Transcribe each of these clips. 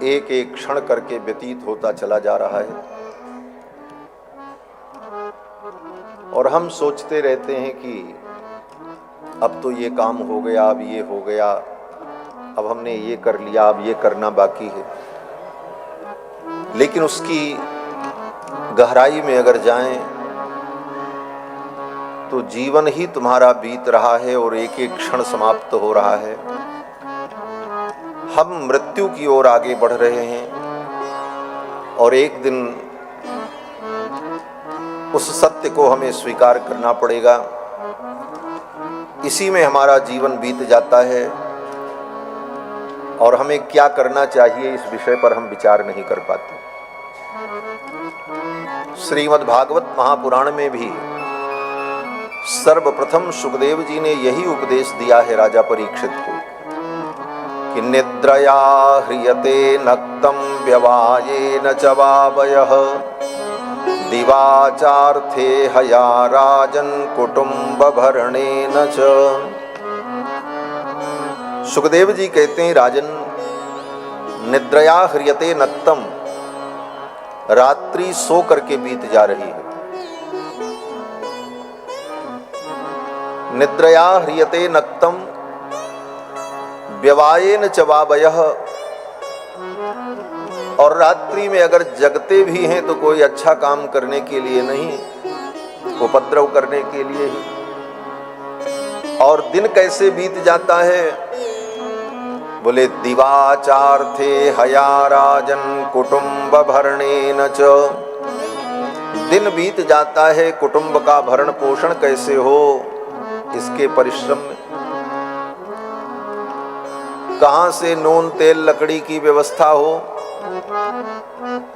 एक एक क्षण करके व्यतीत होता चला जा रहा है और हम सोचते रहते हैं कि अब तो ये काम हो गया, अब ये हो गया, अब हमने ये कर लिया, अब ये करना बाकी है। लेकिन उसकी गहराई में अगर जाएं तो जीवन ही तुम्हारा बीत रहा है और एक एक क्षण समाप्त हो रहा है। हम मृत्यु की ओर आगे बढ़ रहे हैं और एक दिन उस सत्य को हमें स्वीकार करना पड़ेगा। इसी में हमारा जीवन बीत जाता है और हमें क्या करना चाहिए इस विषय पर हम विचार नहीं कर पाते। श्रीमद् भागवत महापुराण में भी सर्वप्रथम सुखदेव जी ने यही उपदेश दिया है राजा परीक्षित को कि निद्रया ह्रियते नक्तं व्यवायेन च वावयः दिवाचार्थे हया राजन् कुटुम्बभरणेन च। सुखदेव जी कहते हैं, राजन, निद्रया ह्रियते नक्तं, रात्रि सो करके बीत जा रही है। निद्रया ह्रियते नक्तं व्यवायेन च वावयः, और रात्रि में अगर जगते भी हैं तो कोई अच्छा काम करने के लिए नहीं, उपद्रव करने के लिए ही। और दिन कैसे बीत जाता है? बोले दिवाचार्थे हया राजन् कुटुम्बभरणेन च। दिन बीत जाता है, कुटुंब का भरण पोषण कैसे हो इसके परिश्रम में। कहां से नून तेल लकड़ी की व्यवस्था हो,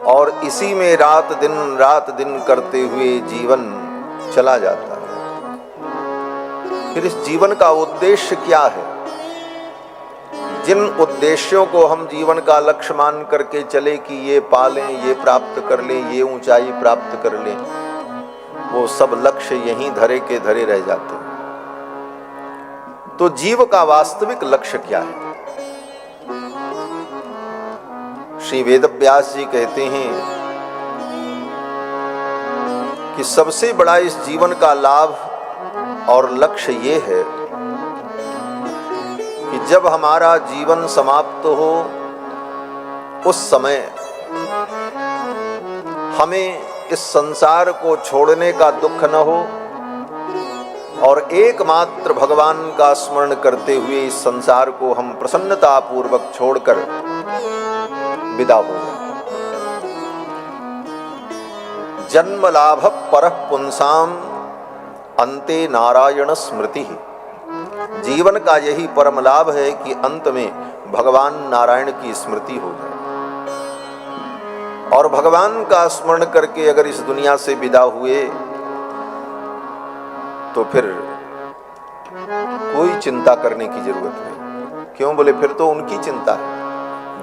और इसी में रात दिन करते हुए जीवन चला जाता है। फिर इस जीवन का उद्देश्य क्या है? जिन उद्देश्यों को हम जीवन का लक्ष्य मान करके चले कि ये पालें, ये प्राप्त कर लें, ये ऊंचाई प्राप्त कर लें, वो सब लक्ष्य यहीं धरे के धरे रह जाते हैं। तो जीव का वास्तविक लक्ष्य क्या है? श्री वेदव्यास जी कहते हैं कि सबसे बड़ा इस जीवन का लाभ और लक्ष्य ये है कि जब हमारा जीवन समाप्त हो उस समय हमें इस संसार को छोड़ने का दुख न हो और एकमात्र भगवान का स्मरण करते हुए इस संसार को हम प्रसन्नता पूर्वक छोड़कर विदा हो जाए। जन्म लाभ परः पुंसाम अन्ते नारायण स्मृति। जीवन का यही परम लाभ है कि अंत में भगवान नारायण की स्मृति हो जाए। और भगवान का स्मरण करके अगर इस दुनिया से विदा हुए तो फिर कोई चिंता करने की जरूरत नहीं। क्यों? बोले फिर तो उनकी चिंता है।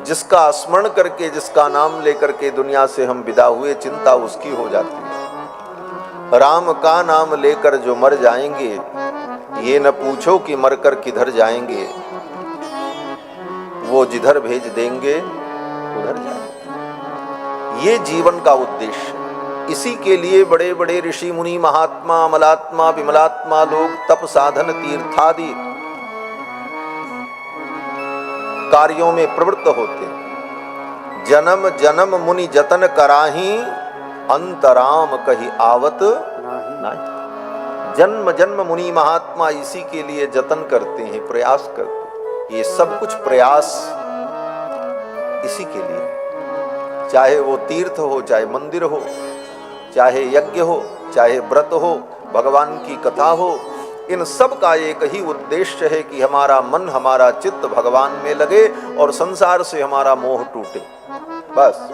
जिसका स्मरण करके, जिसका नाम लेकर के दुनिया से हम विदा हुए, चिंता उसकी हो जाती है। राम का नाम लेकर जो मर जाएंगे, ये न पूछो कि मरकर किधर जाएंगे, वो जिधर भेज देंगे उधर जाएंगे। ये जीवन का उद्देश्य। इसी के लिए बड़े बड़े ऋषि मुनि, महात्मा, अमलात्मा, विमलात्मा लोग तप साधन तीर्थादि कार्यों में प्रवृत्त होते हैं। जन्म जन्म मुनि जतन कराही, अंतराम कही आवत नहीं। जन्म जन्म मुनि महात्मा इसी के लिए जतन करते हैं, प्रयास करते हैं। ये सब कुछ प्रयास इसी के लिए, चाहे वो तीर्थ हो, चाहे मंदिर हो, चाहे यज्ञ हो, चाहे व्रत हो, भगवान की कथा हो, इन सब का एक ही उद्देश्य है कि हमारा मन, हमारा चित्त भगवान में लगे और संसार से हमारा मोह टूटे। बस।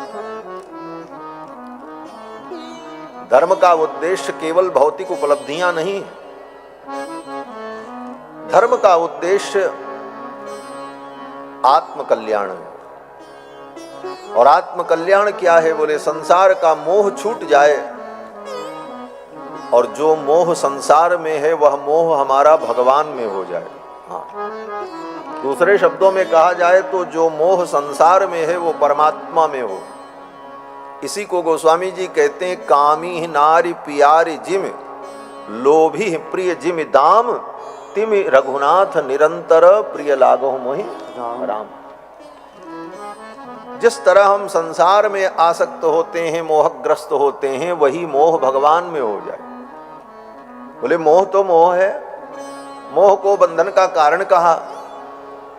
धर्म का उद्देश्य केवल भौतिक उपलब्धियां नहीं है। धर्म का उद्देश्य आत्मकल्याण है। और आत्मकल्याण क्या है? बोले संसार का मोह छूट जाए, और जो मोह संसार में है वह मोह हमारा भगवान में हो जाए। हाँ। दूसरे शब्दों में कहा जाए तो जो मोह संसार में है वो परमात्मा में हो। इसी को गोस्वामी जी कहते हैं, कामी नारी प्यारी जिम लोभी प्रिय जिम दाम तिम रघुनाथ निरंतर प्रिय लागो मोहि राम। जिस तरह हम संसार में आसक्त होते हैं, मोहग्रस्त होते हैं, वही मोह भगवान में हो जाए। बोले मोह तो मोह है, मोह को बंधन का कारण कहा,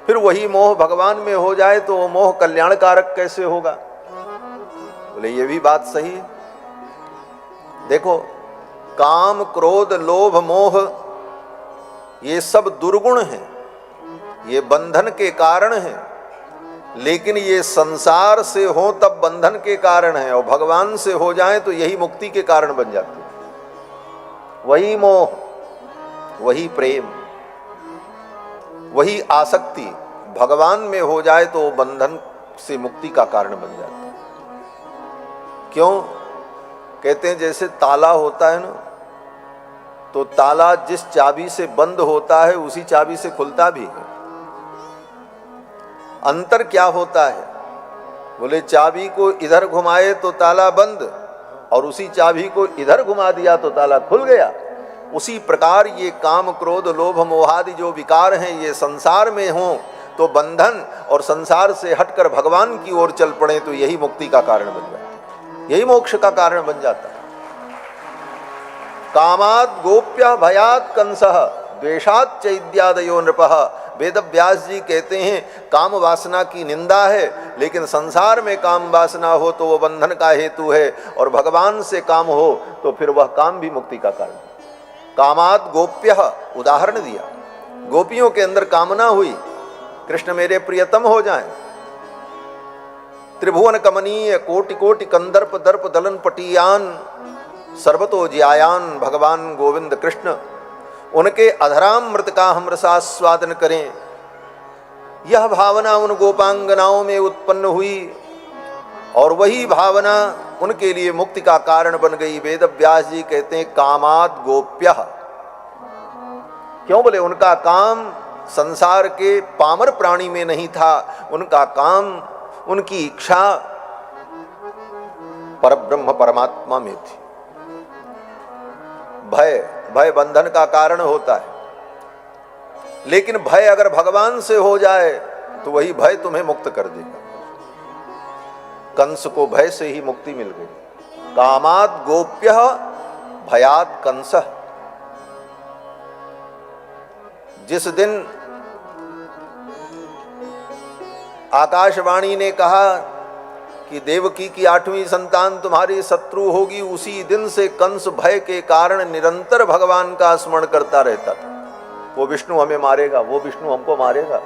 फिर वही मोह भगवान में हो जाए तो वो मोह कल्याणकारक कैसे होगा? बोले ये भी बात सही है। देखो, काम क्रोध लोभ मोह ये सब दुर्गुण हैं, ये बंधन के कारण हैं, लेकिन ये संसार से हो तब बंधन के कारण है, और भगवान से हो जाए तो यही मुक्ति के कारण बन जाते हैं। वही मोह, वही प्रेम, वही आसक्ति भगवान में हो जाए तो बंधन से मुक्ति का कारण बन जाता है। क्यों? कहते हैं जैसे ताला होता है ना, तो ताला जिस चाबी से बंद होता है उसी चाबी से खुलता भी है। अंतर क्या होता है? बोले चाबी को इधर घुमाए तो ताला बंद, और उसी चाबी को इधर घुमा दिया तो ताला खुल गया। उसी प्रकार ये काम क्रोध लोभ मोहादि जो विकार हैं, ये संसार में हों तो बंधन, और संसार से हटकर भगवान की ओर चल पड़े तो यही मुक्ति का कारण बन जाता है, यही मोक्ष का कारण बन जाता है। कामाद गोप्य भयात कंसः द्वेषात चैद्यादयो नृपः। वेद व्यास जी कहते हैं काम वासना की निंदा है, लेकिन संसार में काम वासना हो तो वो बंधन का हेतु है, और भगवान से काम हो तो फिर वह काम भी मुक्ति का कारण। कामाद गोप्य उदाहरण दिया, गोपियों के अंदर कामना हुई कृष्ण मेरे प्रियतम हो जाएं। त्रिभुवन कमनीय कोटि कोटि कंदर्प दर्प दलन पटियान सर्वतो ज्यायान भगवान गोविंद कृष्ण, उनके अधरामृत का हम रसास्वादन करें। यह भावना उन गोपांगनाओं में उत्पन्न हुई, और वही भावना उनके लिए मुक्ति का कारण बन गई। वेद व्यास जी कहते हैं कामाद गोप्य। क्यों? बोले उनका काम संसार के पामर प्राणी में नहीं था, उनका काम, उनकी इच्छा परब्रह्म परमात्मा में थी। भय बंधन का कारण होता है, लेकिन भय अगर भगवान से हो जाए तो वही भय तुम्हें मुक्त कर देगा। कंस को भय से ही मुक्ति मिल गई। कामाद गोप्य भयात कंस। जिस दिन आकाशवाणी ने कहा कि देवकी की 8वीं संतान तुम्हारी शत्रु होगी, उसी दिन से कंस भय के कारण निरंतर भगवान का स्मरण करता रहता था। वो विष्णु हमें मारेगा, वो विष्णु हमको मारेगा।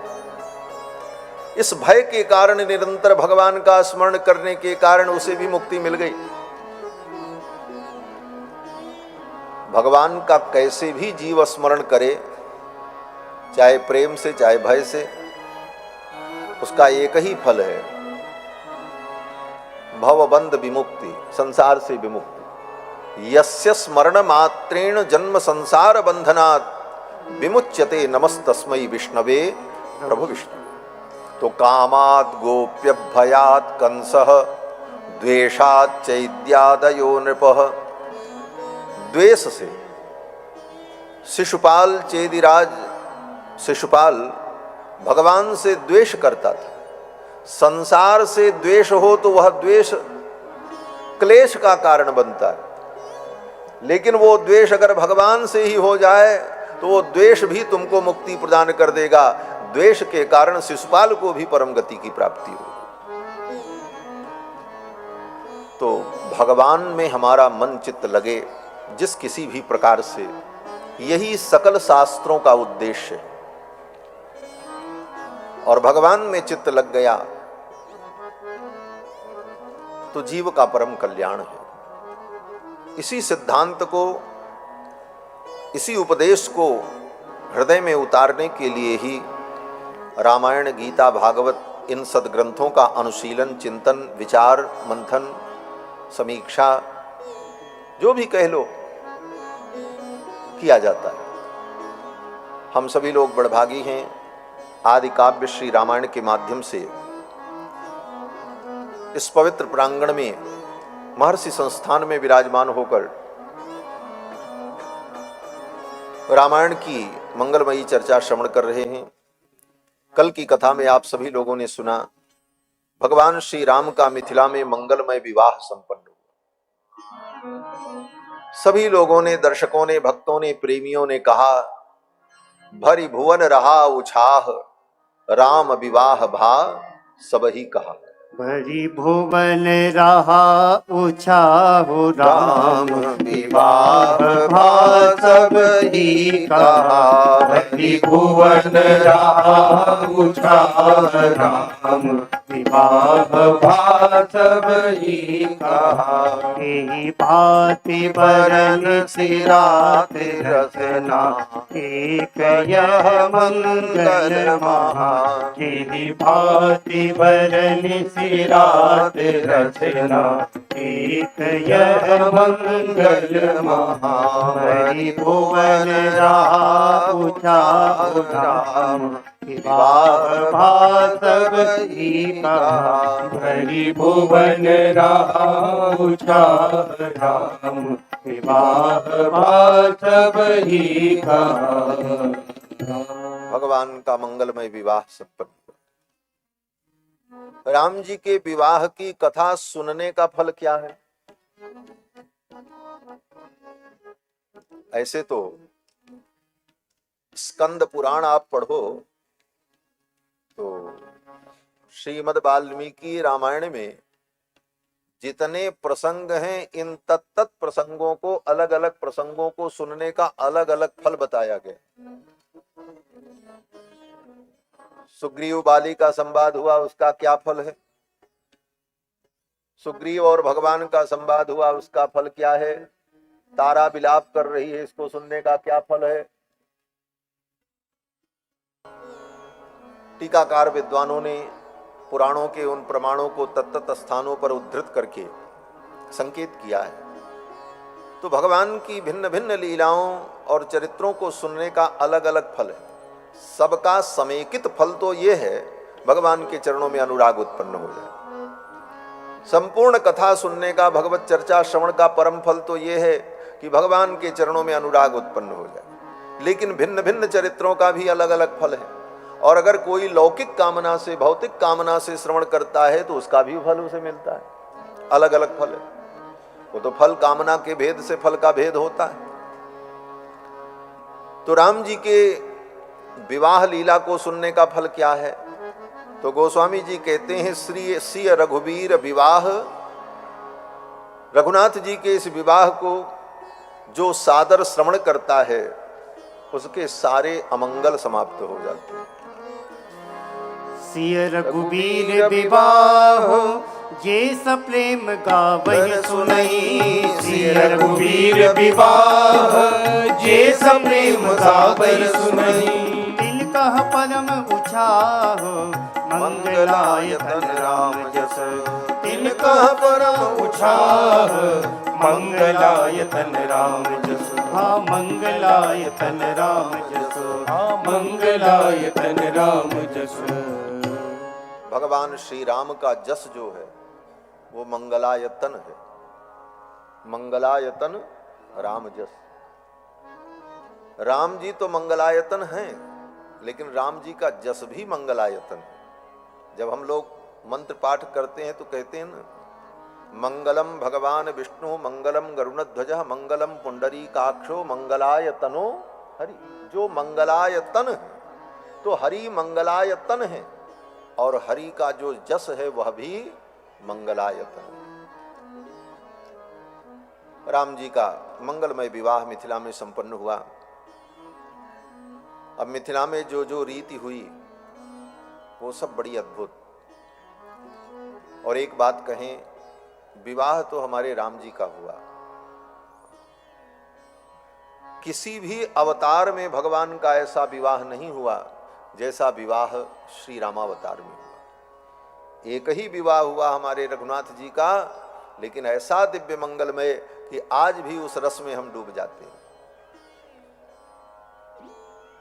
इस भय के कारण निरंतर भगवान का स्मरण करने के कारण उसे भी मुक्ति मिल गई। भगवान का कैसे भी जीव स्मरण करे, चाहे प्रेम से चाहे भय से, उसका एक ही फल है, भवबंध विमुक्ति, संसार से विमुक्ति। यस्य स्मरण मात्रेण जन्म संसार बंधनात् विमुच्यते नमस्तस्मै विष्णवे प्रभु विष्णु। तो कामात् गोप्य भयात् कंसः द्वेषात् चैद्यादयो नृपः। द्वेष से शिशुपाल चेदिराज, शिशुपाल भगवान से द्वेष करता था। संसार से द्वेष हो तो वह द्वेष क्लेश का कारण बनता है, लेकिन वो द्वेष अगर भगवान से ही हो जाए तो वो द्वेष भी तुमको मुक्ति प्रदान कर देगा। द्वेष के कारण शिशुपाल को भी परम गति की प्राप्ति होगी। तो भगवान में हमारा मन चित्त लगे जिस किसी भी प्रकार से, यही सकल शास्त्रों का उद्देश्य है। और भगवान में चित्त लग गया तो जीव का परम कल्याण है। इसी सिद्धांत को, इसी उपदेश को हृदय में उतारने के लिए ही रामायण, गीता, भागवत इन सद्ग्रंथों का अनुशीलन, चिंतन, विचार, मंथन, समीक्षा, जो भी कह लो, किया जाता है। हम सभी लोग बड़भागी हैं, आदि काव्य श्री रामायण के माध्यम से इस पवित्र प्रांगण में महर्षि संस्थान में विराजमान होकर रामायण की मंगलमयी चर्चा श्रवण कर रहे हैं। कल की कथा में आप सभी लोगों ने सुना भगवान श्री राम का मिथिला में मंगलमय विवाह संपन्न हुआ। सभी लोगों ने, दर्शकों ने, भक्तों ने, प्रेमियों ने कहा, भरी भुवन रहा उछाह, राम विवाह भा सबही कहा। भरी भुवन रहा उछाह, राम विवाह भा सबही कहा। भरी भुवन रहा उछाह, राम विवाह भा सबही कहा। यही भांति बरन सिरात रसना, एक यह मंगल महा। यही भांति बरन सिरात रचना, एक यह मंगल महा। भरी भुवन रहा उछाह, राम विवाह भा सबही कहा। भरी भुवन रहा उछाह, राम विवाह भा सबही कहा। भगवान का मंगलमय विवाह संपन्न। राम जी के विवाह की कथा सुनने का फल क्या है? ऐसे तो स्कंद पुराण आप पढ़ो तो श्रीमद् वाल्मीकि रामायण में जितने प्रसंग हैं, इन तत्त प्रसंगों को, अलग अलग प्रसंगों को सुनने का अलग अलग फल बताया गया। सुग्रीव बाली का संवाद हुआ, उसका क्या फल है? सुग्रीव और भगवान का संवाद हुआ, उसका फल क्या है? तारा विलाप कर रही है, इसको सुनने का क्या फल है? टीकाकार विद्वानों ने पुराणों के उन प्रमाणों को तत्त स्थानों पर उद्धृत करके संकेत किया है। तो भगवान की भिन्न भिन्न लीलाओं और चरित्रों को सुनने का अलग अलग फल है। सबका समेकित फल तो ये है, भगवान के चरणों में अनुराग उत्पन्न हो जाए। संपूर्ण कथा सुनने का, भगवत चर्चा श्रवण का परम फल तो ये है कि भगवान के चरणों में अनुराग उत्पन्न हो जाए। लेकिन भिन्न भिन्न चरित्रों का भी अलग अलग फल है। और अगर कोई लौकिक कामना से, भौतिक कामना से श्रवण करता है तो उसका भी फल उसे मिलता है। अलग अलग फल है वो तो, फल कामना के भेद से फल का भेद होता है। तो राम जी के विवाह लीला को सुनने का फल क्या है? तो गोस्वामी जी कहते हैं, श्री सिय रघुवीर विवाह, रघुनाथ जी के इस विवाह को जो सादर श्रवण करता है उसके सारे अमंगल समाप्त हो जाते हैं। सिय रघुवीर विवाह, ये सब प्रेम गावहि सुनहि। सिय रघुवीर विवाह, ये सब प्रेम गावहि सुनहि। दिल कह परम उछाह, मंगलायतन राम जस। दिल कह परम उछाह, मंगलायतन राम जस। हाँ मंगलायतन राम जस, हाँ मंगलायतन राम जस। भगवान श्री राम का जस जो है वो मंगलायतन है। मंगलायतन राम जस। राम जी तो मंगलायतन हैं, लेकिन राम जी का जस भी मंगलायतन है। जब हम लोग मंत्र पाठ करते हैं तो कहते हैं ना, मंगलम भगवान विष्णु, मंगलम गरुणध्वज, मंगलम पुंडरीकाक्षो, मंगलायतनो हरि। जो मंगलायतन है तो हरि मंगलायतन है, और हरि का जो जस है वह भी मंगलायतन है। राम जी का मंगलमय विवाह मिथिला में संपन्न हुआ। अब मिथिला में जो जो रीति हुई वो सब बड़ी अद्भुत। और एक बात कहें, विवाह तो हमारे राम जी का हुआ। किसी भी अवतार में भगवान का ऐसा विवाह नहीं हुआ जैसा विवाह श्री रामावतार में हुआ। एक ही विवाह हुआ हमारे रघुनाथ जी का, लेकिन ऐसा दिव्य मंगलमय कि आज भी उस रस में हम डूब जाते हैं।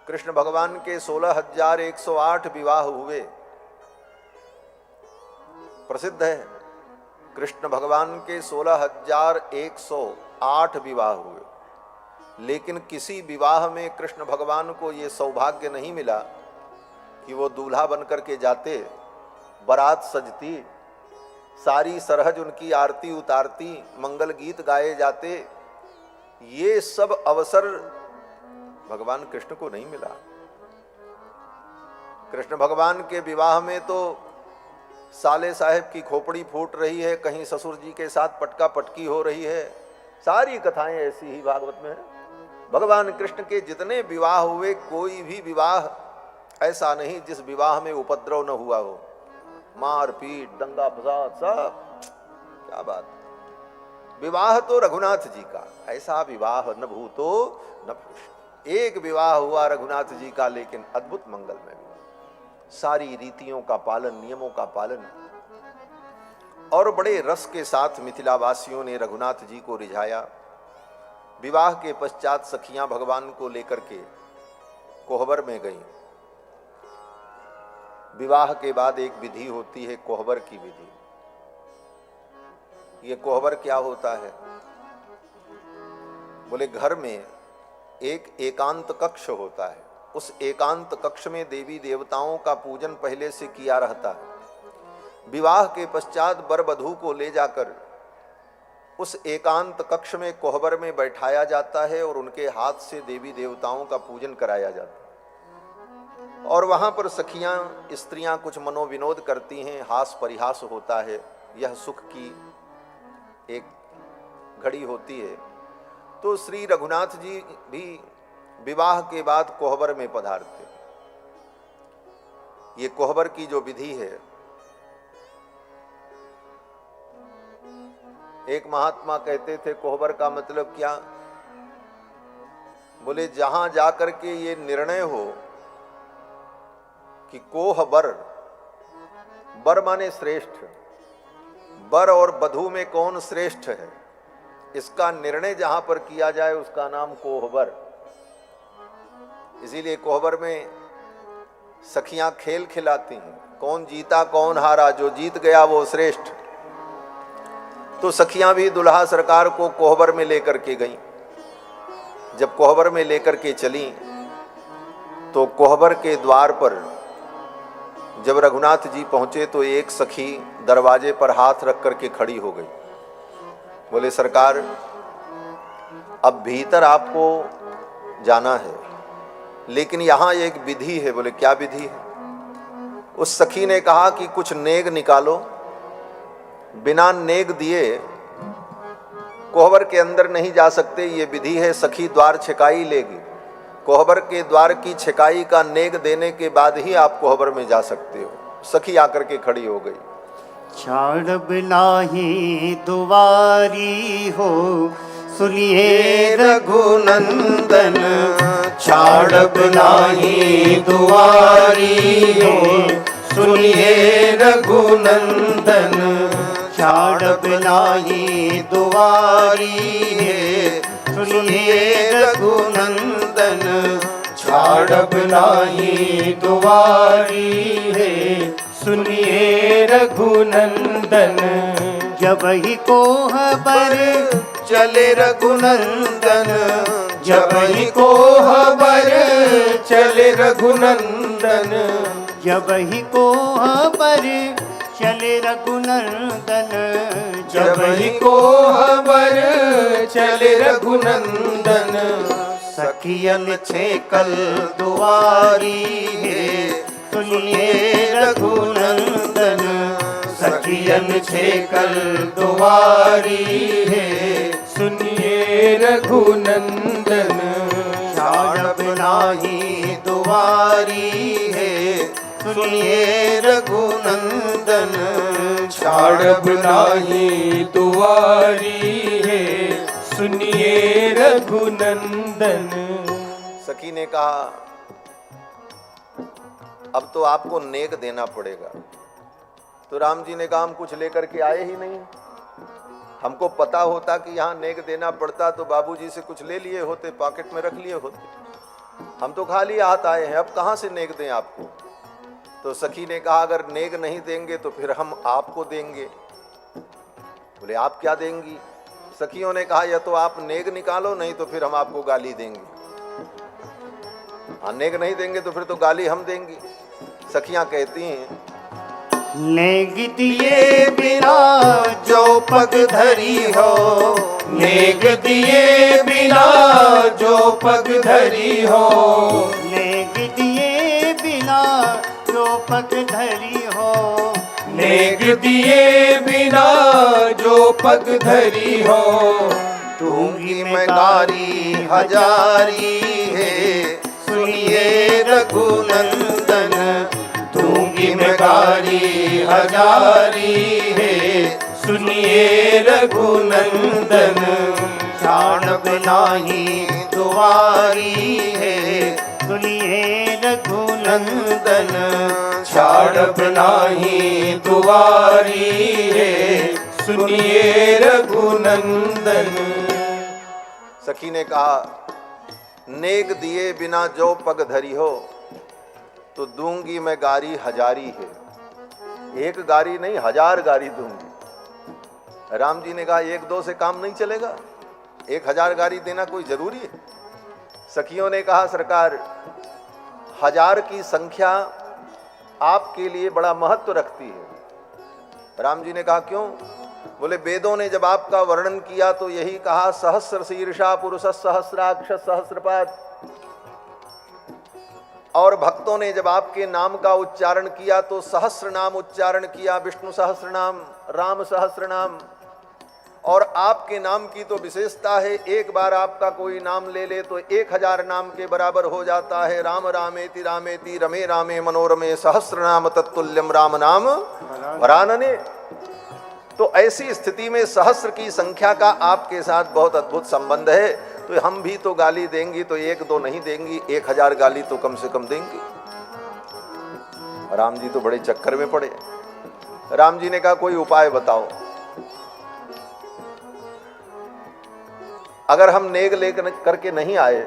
कृष्ण भगवान के 16,108 विवाह हुए, प्रसिद्ध है। कृष्ण भगवान के 16,108 विवाह हुए, लेकिन किसी विवाह में कृष्ण भगवान को ये सौभाग्य नहीं मिला कि वो दूल्हा बनकर के जाते, बारात सजती, सारी सरहज उनकी आरती उतारती, मंगल गीत गाए जाते। ये सब अवसर भगवान कृष्ण को नहीं मिला। कृष्ण भगवान के विवाह में तो साले साहेब की खोपड़ी फूट रही है, कहीं ससुर जी के साथ पटका पटकी हो रही है, सारी कथाएं ऐसी ही भागवत में है। भगवान कृष्ण के जितने विवाह हुए, कोई भी विवाह ऐसा नहीं जिस विवाह में उपद्रव न हुआ हो, मार पीट दंगा फसाद सब। क्या बात, विवाह तो रघुनाथ जी का, ऐसा विवाह न भूतो न भविष्य। एक विवाह हुआ रघुनाथ जी का, लेकिन अद्भुत मंगलमय हुआ, सारी रीतियों का पालन, नियमों का पालन, और बड़े रस के साथ मिथिलावासियों ने रघुनाथ जी को रिझाया। विवाह के पश्चात सखियां भगवान को लेकर के कोहबर में गईं। विवाह के बाद एक विधि होती है कोहबर की विधि। ये कोहबर क्या होता है? बोले घर में एक एकांत कक्ष होता है, उस एकांत कक्ष में देवी देवताओं का पूजन पहले से किया रहता है। विवाह के पश्चात वर वधू को ले जाकर उस एकांत कक्ष में कोहबर में बैठाया जाता है और उनके हाथ से देवी देवताओं का पूजन कराया जाता है। और वहां पर सखियां स्त्रियां कुछ मनोविनोद करती हैं, हास परिहास होता है। यह सुख की एक घड़ी होती है। तो श्री रघुनाथ जी भी विवाह के बाद कोहबर में पधारते। ये कोहबर की जो विधि है, एक महात्मा कहते थे कोहबर का मतलब क्या? बोले जहां जाकर के ये निर्णय हो कि कोहबर, बर माने श्रेष्ठ, वर और वधू में कौन श्रेष्ठ है, इसका निर्णय जहां पर किया जाए उसका नाम कोहबर। इसीलिए कोहबर में सखियां खेल खिलाती हैं, कौन जीता कौन हारा, जो जीत गया वो श्रेष्ठ। तो सखियां भी दुल्हा सरकार को कोहबर में लेकर के गईं। जब कोहबर में लेकर के चली तो कोहबर के द्वार पर जब रघुनाथ जी पहुंचे तो एक सखी दरवाजे पर हाथ रख करके खड़ी हो गई। बोले सरकार, अब भीतर आपको जाना है, लेकिन यहाँ एक विधि है। बोले क्या विधि है? उस सखी ने कहा कि कुछ नेग निकालो। बिना नेग दिए कोहबर के अंदर नहीं जा सकते, ये विधि है। सखी द्वार छकाई लेगी, कोहबर के द्वार की छकाई का नेग देने के बाद ही आप कोहबर में जा सकते हो। सखी आकर के खड़ी हो गई। छाड़ब नाही दुआरी हो, सुनिए रघुनंदन। छाड़ब नाही दुआरी हो, सुनिए रघुनंदन। छाड़ब नाही दुआरी है, सुनिए रघुनंदन। छाड़ब नाही दुआरी है, सुनिए रघुनंदन। जब ही कोहबर चले रघुनंदन, जब ही कोहबर चले रघुनंदन। जब ही कोहबर चले रघुनंदन। जब ही कोहबर चले रघुनंदन। सखियन छेकल दुआरी है, सुनिए रघुनंदन। सखियन छेकल दुआरी है, सुनिए रघुनंदन। छाड़ब नाही दुआरी है, सुनिए रघुनंदन। छाड़ब नाही दुआरी है, सुनिए रघुनंदन। सखी ने कहा अब तो आपको नेग देना पड़ेगा। तो राम जी ने कहा हम कुछ लेकर के आए ही नहीं, हमको पता होता कि यहाँ नेग देना पड़ता तो बाबूजी से कुछ ले लिए होते, पॉकेट में रख लिए होते। हम तो खाली हाथ आए हैं, अब कहाँ से नेक दें आपको। तो सखी ने कहा अगर नेक नहीं देंगे तो फिर हम आपको देंगे। बोले आप क्या देंगी। सखियों ने कहा या तो आप नेक निकालो, नहीं तो फिर हम आपको गाली देंगे। हाँ, नेक नहीं देंगे तो फिर तो गाली हम देंगी। सखियां कहती हैं नेग दिए बिना जो पग धरी हो, नेग दिए बिना जो पग धरी हो, नेग दिए बिना जो पग धरी हो, नेग दिए बिना जो पग धरी हो, दूंगी मैं गारी हजारी है सुनिए रघुनंदन, दूंगी मैं गारी हजारी है सुनिए रघुनंदन, छाड़ब नाही दुआरी है सुनिए रघुनंदन, छाड़ब नाही दुआरी है सुनिए रघुनंदन। सखी ने कहा नेक दिए बिना जो पग धरी हो, तो दूंगी मैं गारी हजारी है। एक गारी नहीं, 1000 गारी दूंगी। राम जी ने कहा 1-2 से काम नहीं चलेगा, 1000 गारी देना कोई जरूरी है। सखियों ने कहा सरकार 1000 की संख्या आपके लिए बड़ा महत्व रखती है। राम जी ने कहा क्यों। बोले वेदों ने जब आपका वर्णन किया तो यही कहा सहस्र शीर्षा पुरुष सहस्राक्ष सहस्रपाद, और भक्तों ने जब आपके नाम का उच्चारण किया तो सहस्र नाम उच्चारण किया, विष्णु सहस्र नाम, राम सहस्र नाम। और आपके नाम की तो विशेषता है, एक बार आपका कोई नाम ले ले तो 1000 नाम के बराबर हो जाता है। राम रामेति रामेति रमे रामे मनोरमे सहस्र नाम तत्तुल्यम राम नाम वरानने। तो ऐसी स्थिति में सहस्र की संख्या का आपके साथ बहुत अद्भुत संबंध है। तो हम भी तो गाली देंगी तो 1-2 नहीं देंगी, 1000 गाली तो कम से कम देंगी। राम जी तो बड़े चक्कर में पड़े। राम जी ने कहा कोई उपाय बताओ। अगर हम नेक लेकर करके नहीं आए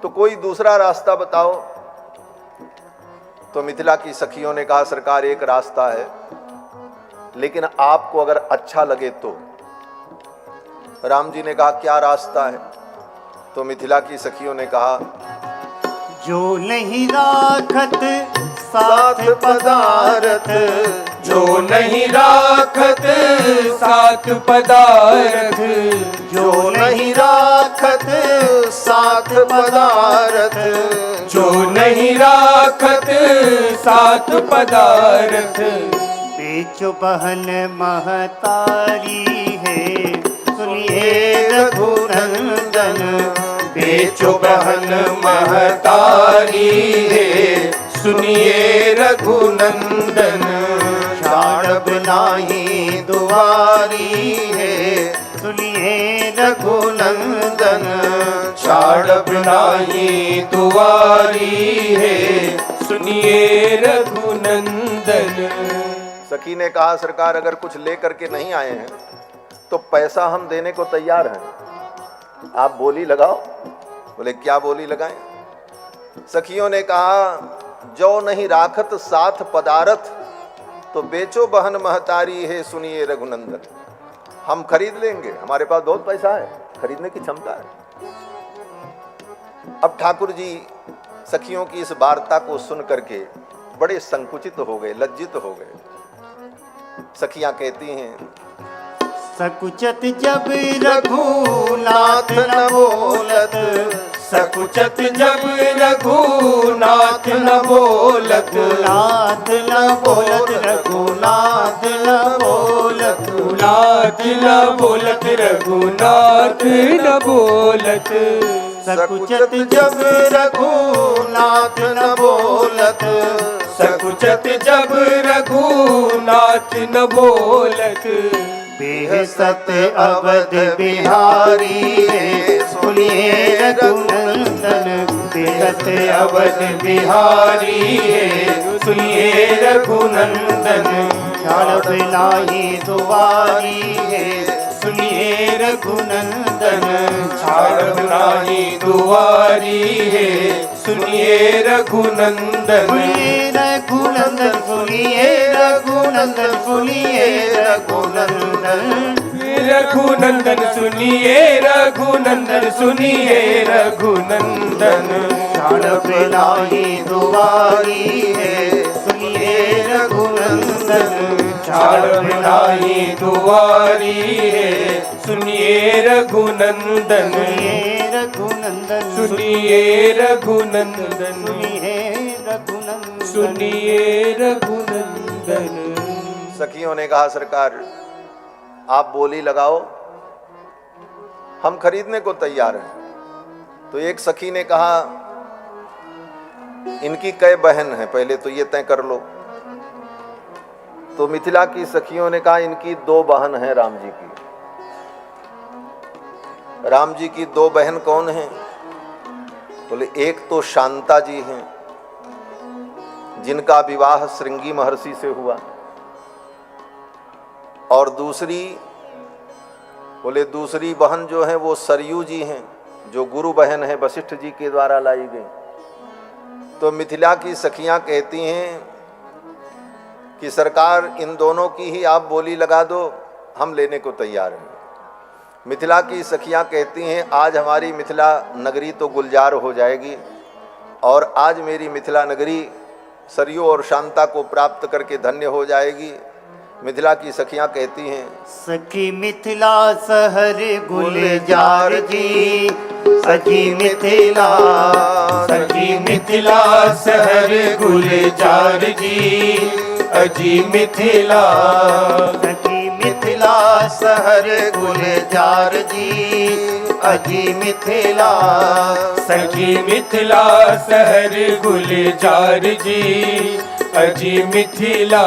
तो कोई दूसरा रास्ता बताओ। तो मिथिला की सखियों ने कहा सरकार एक रास्ता है, लेकिन आपको अगर अच्छा लगे तो। राम जी ने कहा क्या रास्ता है। तो मिथिला की सखियों ने कहा जो नहीं राखत साथ पदारथ, जो नहीं राखत साथ पदारथ, जो नहीं राखत साथ पदारथ, जो नहीं राखत साथ पदारथ, बेचो बहन महतारी है सुनिए रघुनंदन, बेचो बहन महतारी है सुनिए रघुनंदन, छाड़ब नाही दुआरी है सुनिए रघुनंदन, छाड़ब नाही दुआरी है सुनिए रघुनंदन। सखी ने कहा सरकार अगर कुछ लेकर के नहीं आए हैं तो पैसा हम देने को तैयार हैं, आप बोली लगाओ। बोले क्या बोली लगाएं। सखियों ने कहा जो नहीं राखत साथ पदारथ, तो बेचो बहन महतारी है सुनिए रघुनंदन। हम खरीद लेंगे, हमारे पास बहुत पैसा है, खरीदने की क्षमता है। अब ठाकुर जी सखियों की इस वार्ता को सुन करके बड़े संकुचित हो गए, लज्जित हो गए। सखियां कहती हैं सकुचत जब रघुनाथ न बोलत, सकुचत जब रघुनाथ न बोलत, रघुनाथ न बोलत, रघुनाथ न बोलत, रघुनाथ न बोलत, रघुनाथ न बोलत, सकुचत जब रघुनाथ न बोलत, सकुचत जब रघुनाथ न बोलत, बेहसत अवध बिहारी है सुनिए रघुनंदन, बेहसत अवध बिहारी है सुनिए रघुनंदन, छाड़ब नाही दुआरी है सुनिए रघुनंदन छाड़ब नाही दुआरी है सुनिए रघुनंदन सुनिए रघुनंदन सुनिए रघुनंदन सुनिए रघुनंदन रघुनंदन सुनिए रघुनंदन सुनिए रघुनंदन छाड़ब नाही दुआरी है सुनिए रघुनंदन छाड़ब नाही दुआरी है सुनिए रघुनंदन सुनिए रघुनंदन सुनिए रघुनंदन सुनिए रघुनंदन सुनिए रघुनंदन। सखियों ने कहा सरकार आप बोली लगाओ, हम खरीदने को तैयार हैं। तो एक सखी ने कहा इनकी कै बहन है, पहले तो ये तय कर लो। तो मिथिला की सखियों ने कहा इनकी 2 बहन हैं राम जी की। राम जी की 2 बहन कौन हैं? बोले एक तो शांता जी हैं जिनका विवाह श्रृंगी महर्षि से हुआ, और दूसरी बहन जो है वो सरयू जी हैं जो गुरु बहन है वशिष्ठ जी के द्वारा लाई गई। तो मिथिला की सखियां कहती हैं कि सरकार इन दोनों की ही आप बोली लगा दो, हम लेने को तैयार हैं। मिथिला की सखियां कहती हैं आज हमारी मिथिला नगरी तो गुलजार हो जाएगी और आज मेरी मिथिला नगरी सरयू और शांता को प्राप्त करके धन्य हो जाएगी। मिथिला की सखियां कहती हैं सखी मिथिला सहर गुलजार जी सखी मिथिला सखी मिथिला शहर गुलजार जी अजी मिथिला सखी मिथिला सहर गुलजार जी अजी मिथिला सखी मिथिला शहर गुलजार जी अजी मिथिला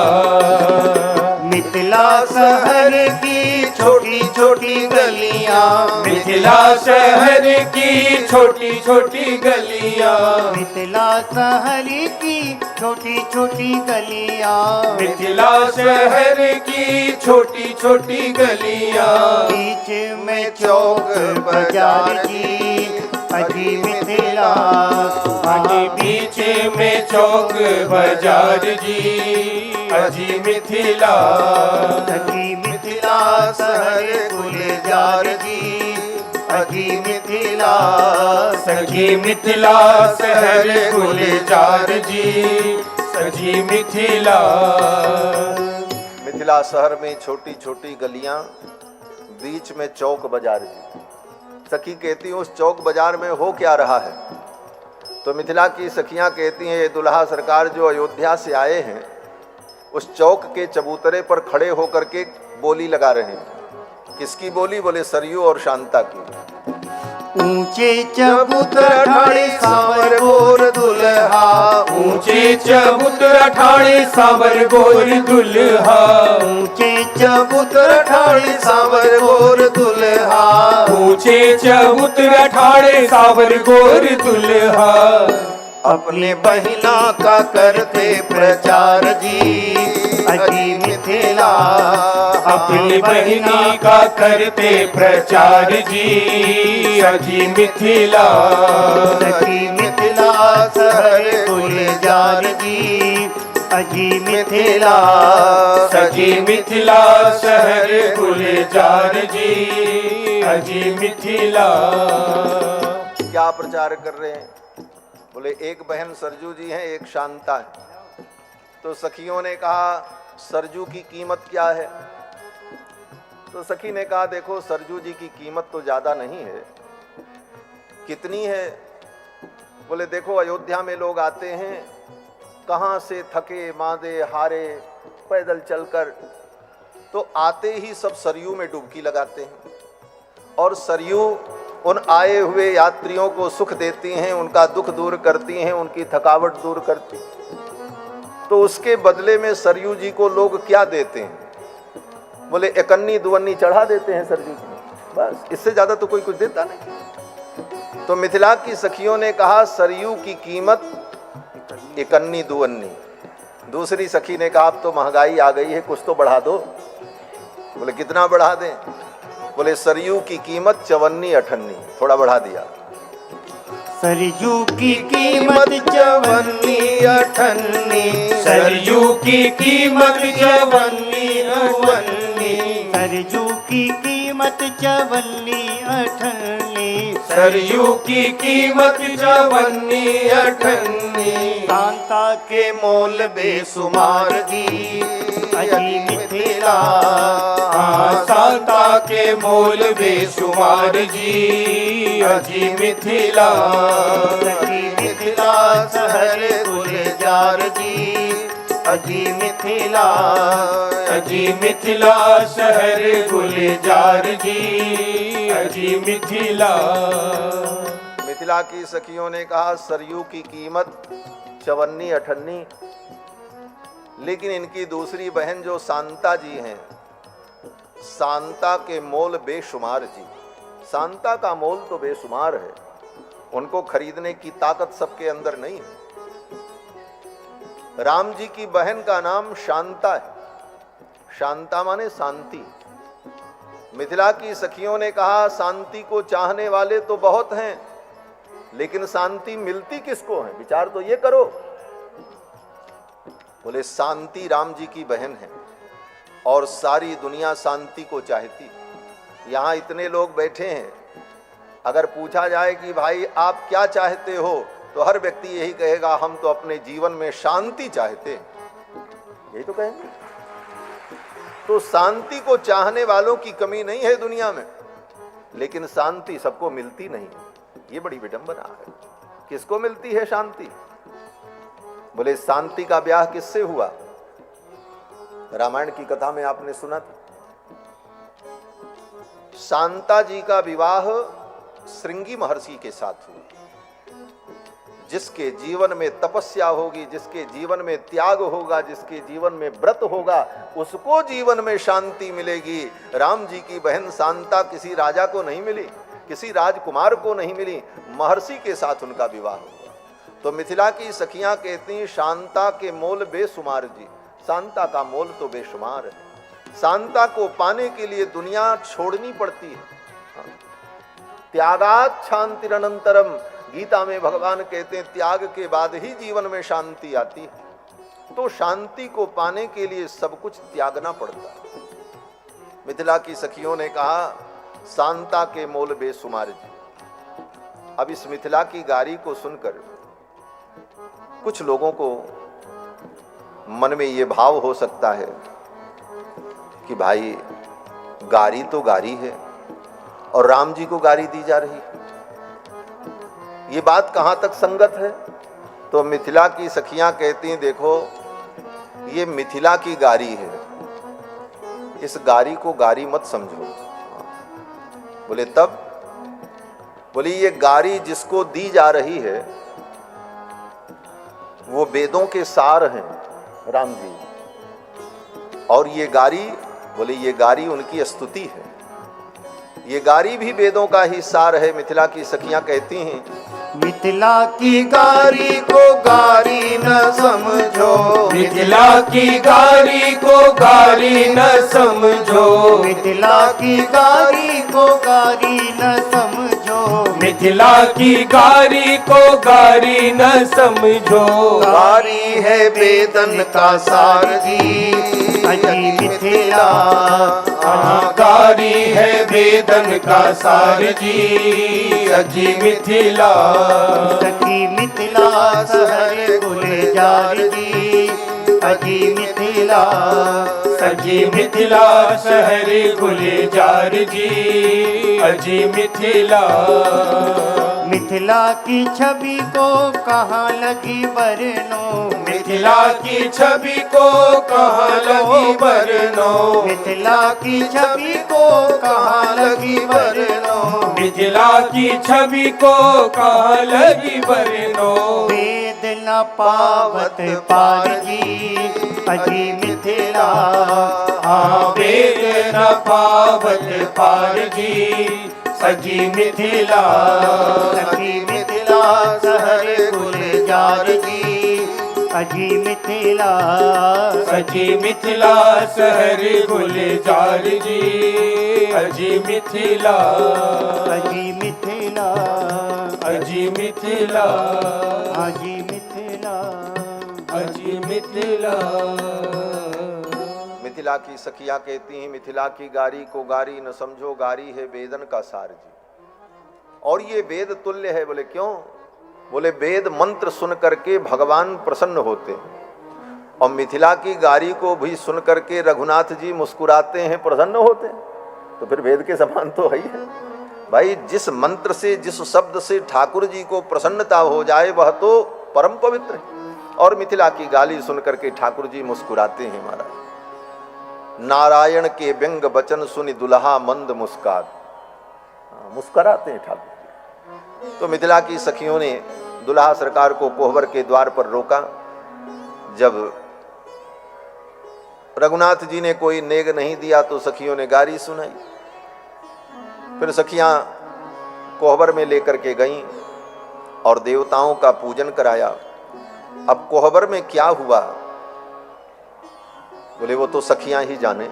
मिथिला शहर की छोटी छोटी गलियां मिथिला शहर की छोटी छोटी गलियां मिथिला शहर की छोटी छोटी गलियां मिथिला शहर की छोटी छोटी गलियां बीच में चौक बाजार जी अजी मिथिला आगे बीच में चौक बाजार जी अजी मिथिला सखी मिथिला शहर गुलजार जी अजी मिथिला सखी मिथिला शहर गुलजार जी सजी मिथिला मिथिला शहर में छोटी छोटी गलियां, बीच में चौक बाजार जी। सखी कहती हैं उस चौक बाजार में हो क्या रहा है? तो मिथिला की सखियां कहती हैं ये दुल्हा सरकार जो अयोध्या से आए हैं उस चौक के चबूतरे पर खड़े होकर के बोली लगा रहे हैं। किसकी बोली? बोले सरयू और शांता की। ऊंचे चबूतर ठाणे सांवर गोर दुल्हा ऊंचे चबूतर ठाणे सांवर गोर दुल्हा ऊंचे चबूतर ठाणे सांवर गोर दुल्हा ऊंचे चबूतर ठाणे सांवर गोर दुल्हा अपने बहिना का करते प्रचार जी अजी मिथिला अपनी बहिनी का करते प्रचार जी अजी मिथिला सखी मिथिला शहर गुलजार जी अजी मिथिला सजी मिथिला शहर गुलजार जी अजी मिथिला। क्या प्रचार कर रहे हैं? बोले एक बहन सरजू जी हैं, एक शांता है। तो सखियों ने कहा सरजू की कीमत क्या है? तो सखी ने कहा देखो सरजू जी की कीमत तो ज़्यादा नहीं है। कितनी है? बोले देखो अयोध्या में लोग आते हैं कहाँ से थके मांदे हारे पैदल चलकर, तो आते ही सब सरयू में डुबकी लगाते हैं और सरयू उन आए हुए यात्रियों को सुख देती हैं, उनका दुख दूर करती हैं, उनकी थकावट दूर करती हैं। तो उसके बदले में सरयू जी को लोग क्या देते हैं? बोले एकन्नी दुवन्नी चढ़ा देते हैं सरयू जी, बस इससे ज़्यादा तो कोई कुछ देता नहीं। तो मिथिला की सखियों ने कहा सरयू की कीमत एकन्नी दुवन्नी। दूसरी सखी ने कहा अब तो महंगाई आ गई है, कुछ तो बढ़ा दो। बोले कितना बढ़ा दें? बोले सरयू की कीमत 54-58, थोड़ा बढ़ा दिया। सरयू की कीमत 54-58, सरयू की कीमत 54-58, सरयू की कीमत 54-58, सरयू की कीमत 54-58, शांता के मोल बेसुमार जी अजी मिथिला। शांता के मोल बेसुमार जी अजी मिथिला। अजी मिथिला शहर गुलजार जी अजी मिथिला। अजी मिथिला शहर गुलजार जी अजी मिथिला। मिथिला की सखियों ने कहा सरयू की कीमत 54-58, लेकिन इनकी दूसरी बहन जो शांता जी हैं, शांता के मोल बेशुमार जी। शांता का मोल तो बेशुमार है, उनको खरीदने की ताकत सबके अंदर नहीं है। राम जी की बहन का नाम शांता है, शांता माने शांति। मिथिला की सखियों ने कहा शांति को चाहने वाले तो बहुत हैं, लेकिन शांति मिलती किसको है, विचार तो ये करो। बोले शांति राम जी की बहन है और सारी दुनिया शांति को चाहती। यहां इतने लोग बैठे हैं, अगर पूछा जाए कि भाई आप क्या चाहते हो, तो हर व्यक्ति यही कहेगा हम तो अपने जीवन में शांति चाहते हैं, यही तो कहेंगे। तो शांति को चाहने वालों की कमी नहीं है दुनिया में, लेकिन शांति सबको मिलती नहीं है, ये बड़ी विडंबना है। किसको मिलती है शांति? बोले शांति का ब्याह किससे हुआ? रामायण की कथा में आपने सुना था, शांता जी का विवाह श्रृंगी महर्षि के साथ हुआ। जिसके जीवन में तपस्या होगी, जिसके जीवन में त्याग होगा, जिसके जीवन में व्रत होगा, उसको जीवन में शांति मिलेगी। राम जी की बहन शांता किसी राजा को नहीं मिली, किसी राजकुमार को नहीं मिली, महर्षि के साथ उनका विवाह हुआ। तो मिथिला की सखियां कहती शांता के मोल बेशुमार जी। शांता का मोल तो बेशुमार है। शांता को पाने के लिए दुनिया छोड़नी पड़ती है। त्यागात शांतिरनंतरम, गीता में भगवान कहते हैं त्याग के बाद ही जीवन में शांति आती है। तो शांति को पाने के लिए सब कुछ त्यागना पड़ता है। मिथिला की सखियों ने कहा शांता के मोल बेशुमार जी। अब इस मिथिला की गारी को सुनकर कुछ लोगों को मन में ये भाव हो सकता है कि भाई गारी तो गारी है और राम जी को गारी दी जा रही है, ये बात कहां तक संगत है? तो मिथिला की सखियां कहती हैं देखो ये मिथिला की गारी है, इस गारी को गारी मत समझो। बोले तब? बोली ये गारी जिसको दी जा रही है वो वेदों के सार हैं राम जी, और ये गारी, बोले ये गारी उनकी स्तुति है, ये गारी भी वेदों का ही सार है। मिथिला की सखियां कहती हैं मिथिला की गारी को गारी न समझो, मिथिला की गारी को गारी न समझो, मिथिला की गारी को गारी न समझो, मिथिला की गारी को गारी न समझो। गारी है वेदन का सार जी अजी मिथिला। गारी है वेदन का सार जी अजी मिथिला। सखी मिथिला शहर गुलजार जी अजी मिथिला। सजी मिथिला शहर गुलजार जी अजी मिथिला। मिथिला की छवि को कहाँ लगी बरनो, मिथिला की छवि को कहाँ लगी बरनो, मिथिला की छवि को कहाँ लगी बरनो, मिथिला की छवि को कहाँ लगी बरनो। वेद न पावत पार जी अजी मिथिला। हाँ वेद न पावत पार जी सजी मिथिला। सखी मिथिला शहर गुलजार जी अजी मिथिला सजी मिथिला शहर गुलजार जी अजी मिथिला अजी मिथिला अजी मिथिला अजी मिथिला अजी मिथिला। मिथिला की सखियां कहती हैं मिथिला की गारी को गारी न समझो गारी है वेदन का सार जी। और ये वेद तुल्य है। बोले क्यों? बोले वेद मंत्र सुन करके भगवान प्रसन्न होते हैं और मिथिला की गारी को भी सुन करके रघुनाथ जी मुस्कुराते हैं, प्रसन्न होते हैं। तो फिर वेद के समान तो है ही है भाई। जिस मंत्र से जिस शब्द से ठाकुर जी को प्रसन्नता हो जाए वह तो परम पवित्र है। और मिथिला की गाली सुन करके ठाकुर जी मुस्कुराते हैं महाराज। नारायण के व्यंग वचन सुनि दुल्हा मंद मुस्कात, मुस्कुराते हैं ठाकुर जी। तो मिथिला की सखियों ने दुल्हा सरकार को कोहबर के द्वार पर रोका। जब रघुनाथ जी ने कोई नेग नहीं दिया तो सखियों ने गारी सुनाई। फिर सखियां कोहबर में लेकर के गईं और देवताओं का पूजन कराया। अब कोहबर में क्या हुआ बोले वो तो सखियां ही जाने।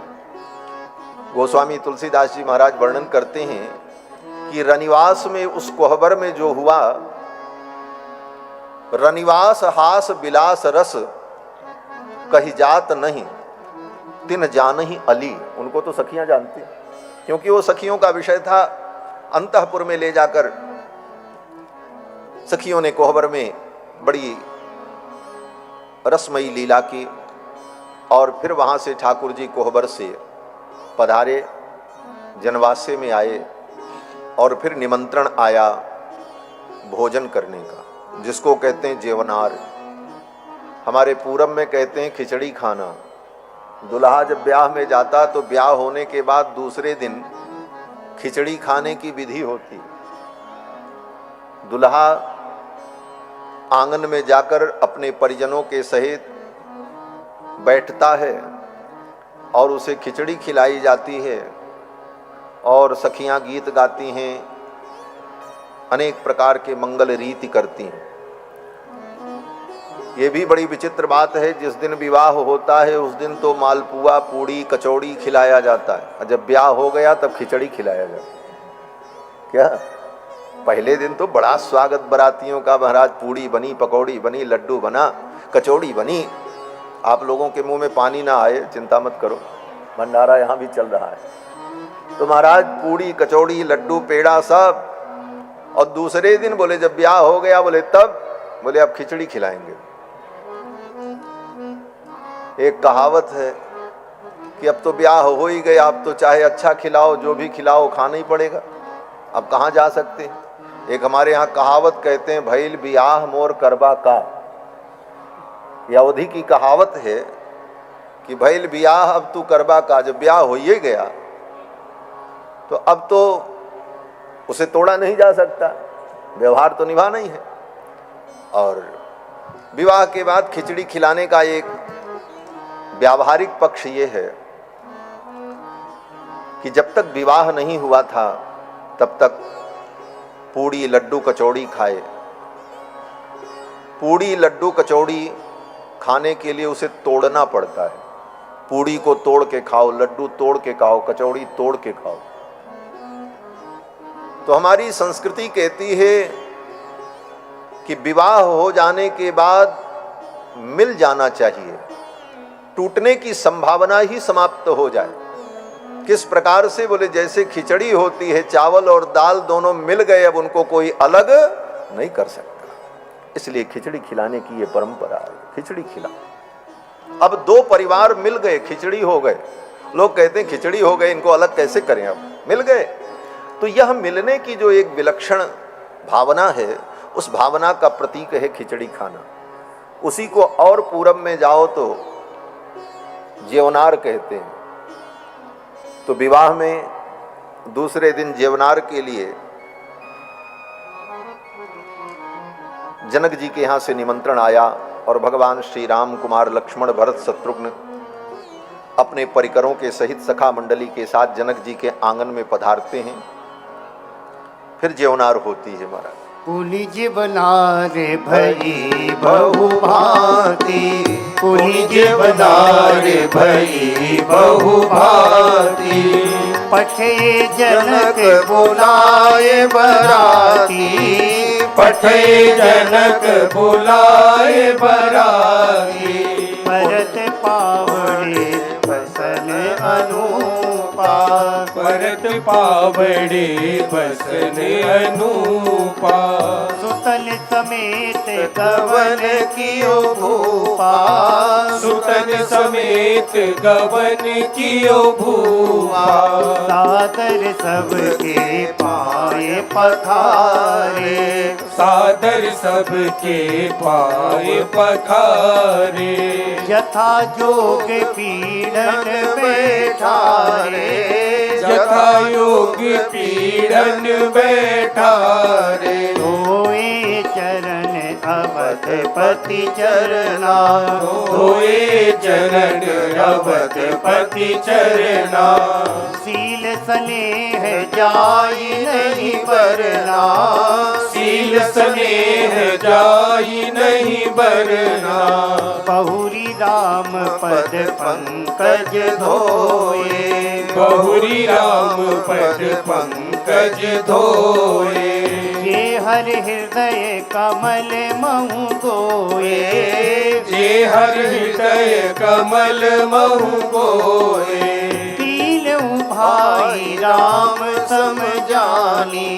गोस्वामी तुलसीदास जी महाराज वर्णन करते हैं कि रनिवास में उस कोहबर में जो हुआ, रनिवास हास बिलास रस कही जात नहीं तिन जान ही अली। उनको तो सखियां जानती क्योंकि वो सखियों का विषय था। अंतःपुर में ले जाकर सखियों ने कोहबर में बड़ी रसमयी लीला की और फिर वहां से ठाकुर जी कोहबर से पधारे, जनवासे में आए और फिर निमंत्रण आया भोजन करने का, जिसको कहते हैं जेवनार। हमारे पूरब में कहते हैं खिचड़ी खाना। दुल्हा जब ब्याह में जाता तो ब्याह होने के बाद दूसरे दिन खिचड़ी खाने की विधि होती। दुल्हा आंगन में जाकर अपने परिजनों के सहित बैठता है और उसे खिचड़ी खिलाई जाती है और सखियां गीत गाती हैं, अनेक प्रकार के मंगल रीति करती हैं। ये भी बड़ी विचित्र बात है, जिस दिन विवाह होता है उस दिन तो मालपुआ पूड़ी कचौड़ी खिलाया जाता है और जब ब्याह हो गया तब खिचड़ी खिलाया जाता है। क्या पहले दिन तो बड़ा स्वागत बरातियों का, महाराज पूड़ी बनी, पकौड़ी बनी, लड्डू बना, कचौड़ी बनी। आप लोगों के मुंह में पानी ना आए, चिंता मत करो, भंडारा यहाँ भी चल रहा है। तो महाराज पूड़ी कचौड़ी लड्डू पेड़ा सब। और दूसरे दिन बोले जब ब्याह हो गया बोले तब बोले अब खिचड़ी खिलाएंगे। एक कहावत है कि अब तो ब्याह हो ही गया, अब तो चाहे अच्छा खिलाओ जो भी खिलाओ खाना ही पड़ेगा, अब कहाँ जा सकते हैं। एक हमारे यहाँ कहावत कहते हैं भइल बियाह मोर करबा का। यह अवधि की कहावत है कि भइल बियाह अब तू करबा का। जब ब्याह हो ही गया तो अब तो उसे तोड़ा नहीं जा सकता, व्यवहार तो निभाना ही है। और विवाह के बाद खिचड़ी खिलाने का एक व्यावहारिक पक्ष ये है कि जब तक विवाह नहीं हुआ था तब तक पूड़ी लड्डू कचौड़ी खाए। पूड़ी लड्डू कचौड़ी खाने के लिए उसे तोड़ना पड़ता है। पूड़ी को तोड़ के खाओ, लड्डू तोड़ के खाओ, कचौड़ी तोड़ के खाओ। तो हमारी संस्कृति कहती है कि विवाह हो जाने के बाद मिल जाना चाहिए, टूटने की संभावना ही समाप्त हो जाए। किस प्रकार से बोले जैसे खिचड़ी होती है, चावल और दाल दोनों मिल गए, अब उनको कोई अलग नहीं कर सकता। इसलिए खिचड़ी खिलाने की ये परंपरा है, खिचड़ी खिला। अब दो परिवार मिल गए, खिचड़ी हो गए। लोग कहते हैं खिचड़ी हो गए, इनको अलग कैसे करें, अब मिल गए। तो यह मिलने की जो एक विलक्षण भावना है, उस भावना का प्रतीक है खिचड़ी खाना। उसी को और पूरब में जाओ तो जेवनार कहते हैं। तो विवाह में दूसरे दिन जेवनार के लिए जनक जी के यहाँ से निमंत्रण आया और भगवान श्री राम कुमार लक्ष्मण भरत शत्रुघ्न अपने परिकरों के सहित सखा मंडली के साथ जनक जी के आंगन में पधारते हैं। फिर जेवनार होती है महाराज। पुनिज बनार भई बहु भांति, पुनिज बनार भई बहु भांति, पठे जनक बुलाए बराती, पठे जनक बुलाए बराती, परत पावड़े बसन अनुपा, परत पावड़े बसन अनुपा, सुतन समेत गवन कियो भूपा, सुतन समेत गवन कियो भूपा, सादर सबके पाए पखारे, सादर सबके पाए पखारे, यथा जोग पीड़न बैठारे, यथा योग पीड़न बैठारे, धोए चरण अवधपति चरना, धोए चरण अवधपति चरना, सील स्नेह जाई नहीं बरना, सील स्नेह जाई नहीं बरना, बहुरी राम पद पंकज धोए, बहुरी राम पद पंकज धोए, ये हर हृदय कमल महु गोए, जे हर हृदय कमल महु गोए, तीनों भाई राम समझानी,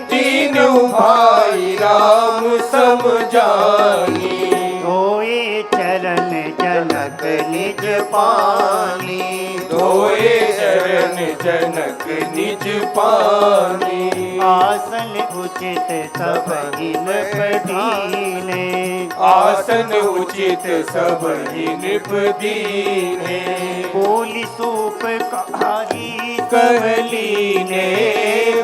तीनों भाई राम समझानी, धोए चरण जनक निज पानी, धोए चरण जनक निज पानी, आसन उचित सब निपदीने, आसन उचित सब निपदीने, बोली सूप कारी कहलीने,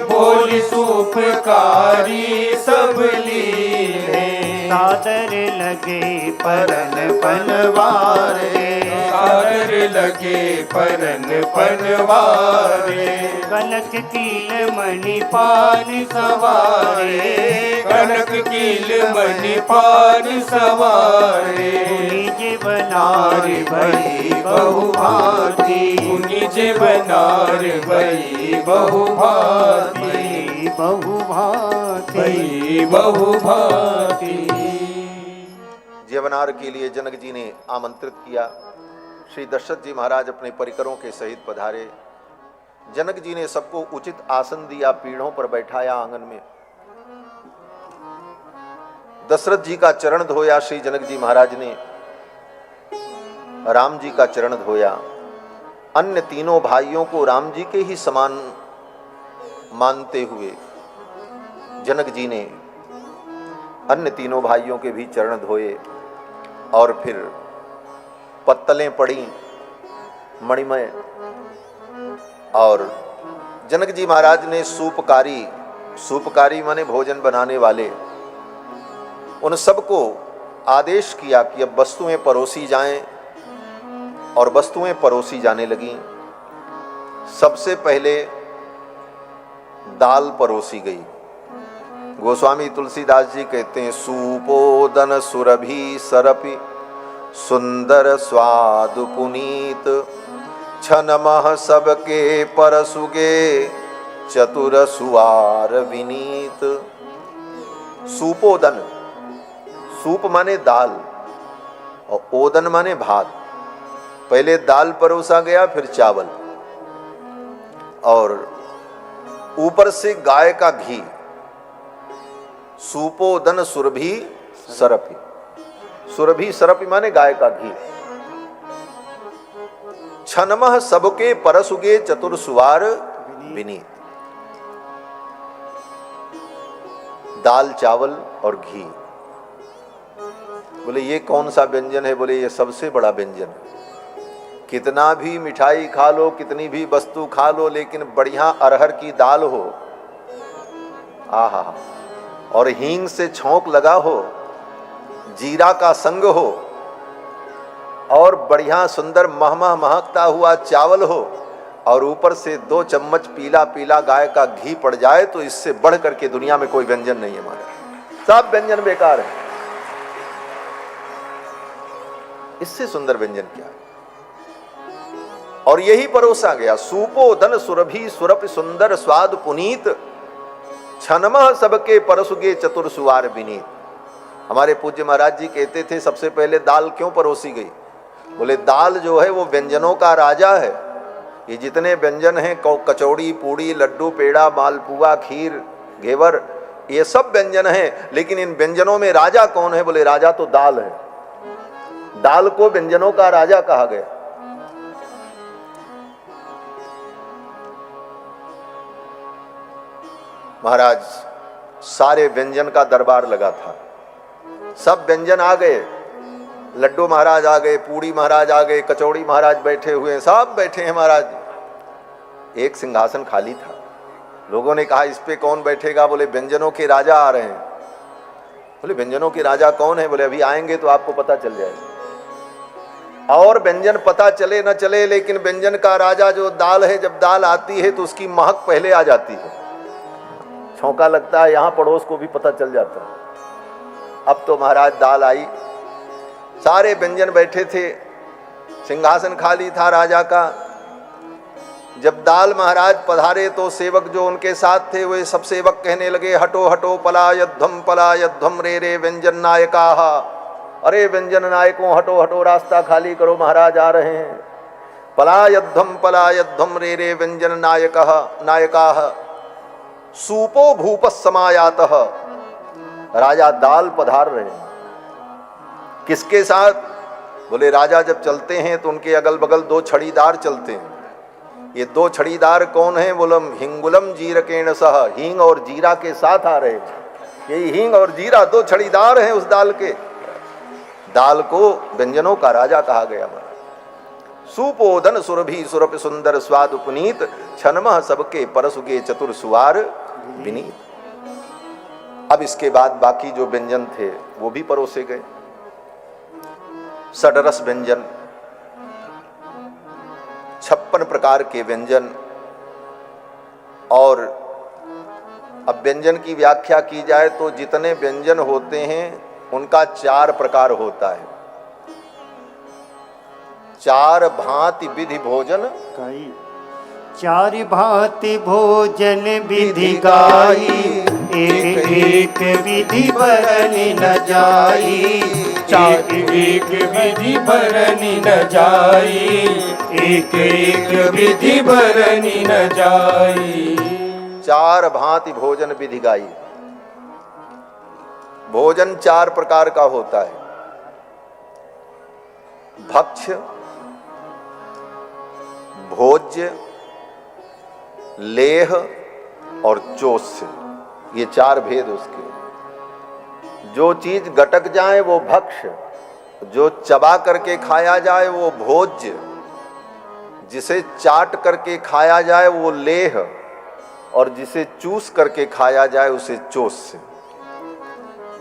बोली सूपकारी सब लीने, सादर लगे परन पनवारे, सादर लगे परन पनवारे, कनक कील मणि पान सवारे, कनक कील मणि पान सवारे, निज बनार भई बहु भांति, निज बनार भई बहु भांति, बहु भांति, भई बहु भांति। जीवनार के लिए जनक जी ने आमंत्रित किया। श्री दशरथ जी महाराज अपने परिकरों के सहित पधारे। जनक जी ने सबको उचित आसन दिया, पीढ़ों पर बैठाया आंगन में। दशरथ जी का चरण धोया श्री जनक जी महाराज ने, राम जी का चरण धोया। अन्य तीनों भाइयों को राम जी के ही समान मानते हुए जनक जी ने अन्य तीनों भाइयों के भी चरण धोए और फिर पत्तलें पड़ी मणिमय, और जनक जी महाराज ने सूपकारी, सूपकारी माने भोजन बनाने वाले, उन सबको आदेश किया कि अब वस्तुएं परोसी जाएं, और वस्तुएं परोसी जाने लगीं। सबसे पहले दाल परोसी गई। गोस्वामी तुलसीदास जी कहते हैं, सूपोदन सुरभि सरपि सुंदर स्वाद पुनीत, छनमह सबके परसुगे चतुर सुवार विनीत। सूपोदन, सूप माने दाल और ओदन माने भात। पहले दाल परोसा गया, फिर चावल, और ऊपर से गाय का घी। सूपोदन सुरभि सरपि, सुरभि सरपि माने गाय का घी। छनमह सबके परसुगे चतुर सुवार विनीत। दाल चावल और घी। बोले ये कौन सा व्यंजन है? बोले ये सबसे बड़ा व्यंजन है। कितना भी मिठाई खा लो, कितनी भी वस्तु खा लो, लेकिन बढ़िया अरहर की दाल हो, आहा, और हींग से छौंक लगा हो, जीरा का संग हो, और बढ़िया सुंदर महमह महकता हुआ चावल हो, और ऊपर से 2 चम्मच पीला पीला गाय का घी पड़ जाए तो इससे बढ़ करके दुनिया में कोई व्यंजन नहीं है महाराज। सब व्यंजन बेकार है, इससे सुंदर व्यंजन क्या है? और यही परोसा गया। सूपोदन सुरभि सुरपि सुंदर स्वाद पुनीत, छनमह सबके परसुगे चतुर सुवार विनीत। हमारे पूज्य महाराज जी कहते थे सबसे पहले दाल क्यों परोसी गई? बोले दाल जो है वो व्यंजनों का राजा है। ये जितने व्यंजन हैं, कचौड़ी, पूड़ी, लड्डू, पेड़ा, मालपुआ, खीर, घेवर, ये सब व्यंजन हैं, लेकिन इन व्यंजनों में राजा कौन है? बोले राजा तो दाल है। दाल को व्यंजनों का राजा कहा गया। महाराज सारे व्यंजन का दरबार लगा था, सब व्यंजन आ गए। लड्डू महाराज आ गए, पूड़ी महाराज आ गए, कचौड़ी महाराज बैठे हुए हैं, सब बैठे हैं महाराज। एक सिंहासन खाली था। लोगों ने कहा इस पे कौन बैठेगा? बोले व्यंजनों के राजा आ रहे हैं। बोले व्यंजनों के राजा कौन है? बोले अभी आएंगे तो आपको पता चल जाएगा। और व्यंजन पता चले न चले, लेकिन व्यंजन का राजा जो दाल है, जब दाल आती है तो उसकी महक पहले आ जाती है, छौंका लगता है, यहां पड़ोस को भी पता चल जाता है। अब तो महाराज दाल आई, सारे व्यंजन बैठे थे, सिंहासन खाली था राजा का। जब दाल महाराज पधारे तो सेवक जो उनके साथ थे वे सब सेवक कहने लगे हटो हटो पलायध्वम रे रे व्यंजन नायका। अरे व्यंजन नायकों हटो हटो, रास्ता खाली करो, महाराज आ रहे हैं। पलायध्वम रे रे व्यंजन नायका। सूपो भूपस समायात। राजा दाल पधार रहे। किसके साथ? बोले राजा जब चलते हैं तो उनके अगल बगल 2 छड़ीदार चलते हैं। ये 2 छड़ीदार कौन हैं? बोलम हिंगुलम जीरकेण सह, हींग और जीरा के साथ आ रहे हैं। यही हींग और जीरा 2 छड़ीदार हैं उस दाल के। दाल को व्यंजनों का राजा कहा गया। सुपोदन सुरभि सुरपि सुंदर स्वाद पुनीत, छनमह सबके परसुगे चतुर सुवार विनीत। अब इसके बाद बाकी जो व्यंजन थे वो भी परोसे गए। षडरस व्यंजन, 56 प्रकार के व्यंजन। और अब व्यंजन की व्याख्या की जाए तो जितने व्यंजन होते हैं उनका 4 प्रकार होता है। 4 भांति विधि भोजन 4 भांति भोजन विधि गाई, एक एक विधि बरनी न जाई। 4 एक विधि बरनी न जाई, एक एक विधि बरनी न जाई। 4 भांति भोजन विधि गाई। भोजन 4 प्रकार का होता है। भक्ष्य, भोज्य, लेह और चोष्य, ये 4 भेद उसके। जो चीज गटक जाए वो भक्ष्य, जो चबा करके खाया जाए वो भोज्य, जिसे चाट करके खाया जाए वो लेह, और जिसे चूस करके खाया जाए उसे चोष्य।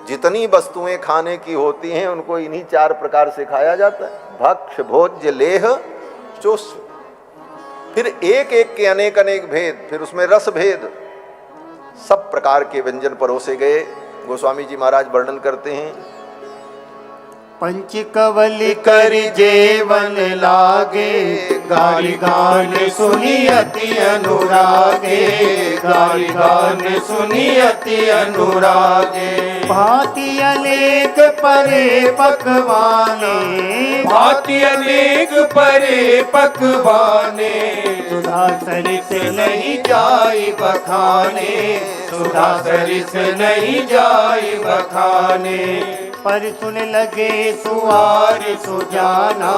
जितनी वस्तुएं खाने की होती हैं उनको इन्हीं 4 प्रकार से खाया जाता है। भक्ष्य, भोज्य, लेह, चोष्य। फिर एक एक के अनेक अनेक भेद, फिर उसमें रस भेद, सब प्रकार के व्यंजन परोसे गए। गोस्वामी जी महाराज वर्णन करते हैं। पंचकवल कर जेवन लागे, गारी गान सुनी अति अनुरागे। गारी गान सुनी अति अनुरागे। भांति अनेक परे पकवाने, भांति अनेक परे पकवाने। सुधा सरिस नहीं जाई बखाने, सुधा सरिस नहीं जाई बखाने। पर सुन लगे सुआर सुजाना,